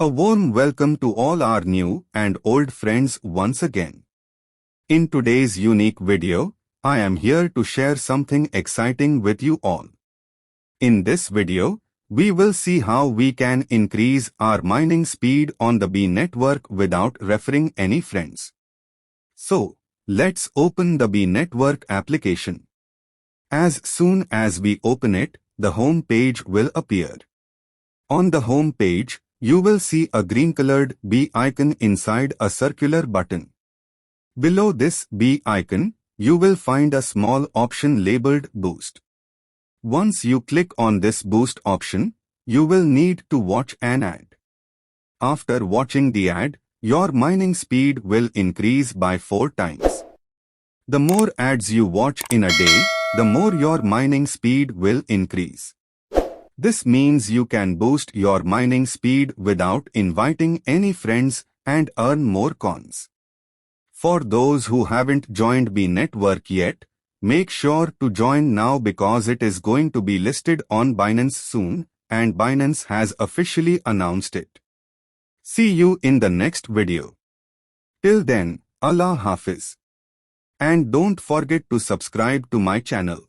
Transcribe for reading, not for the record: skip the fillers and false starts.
A warm welcome to all our new and old friends once again. In today's unique video, I am here to share something exciting with you all. In this video, we will see how we can increase our mining speed on the Bee network without referring any friends. So, let's open the Bee network application. As soon as we open it, the home page will appear. On the home page, you will see a green-colored bee icon inside a circular button. Below this bee icon, you will find a small option labeled Boost. Once you click on this Boost option, you will need to watch an ad. After watching the ad, your mining speed will increase by 4 times. The more ads you watch in a day, the more your mining speed will increase. This means you can boost your mining speed without inviting any friends and earn more coins. For those who haven't joined Bee network yet, make sure to join now because it is going to be listed on Binance soon, and Binance has officially announced it. See you in the next video. Till then, Allah Hafiz. And don't forget to subscribe to my channel.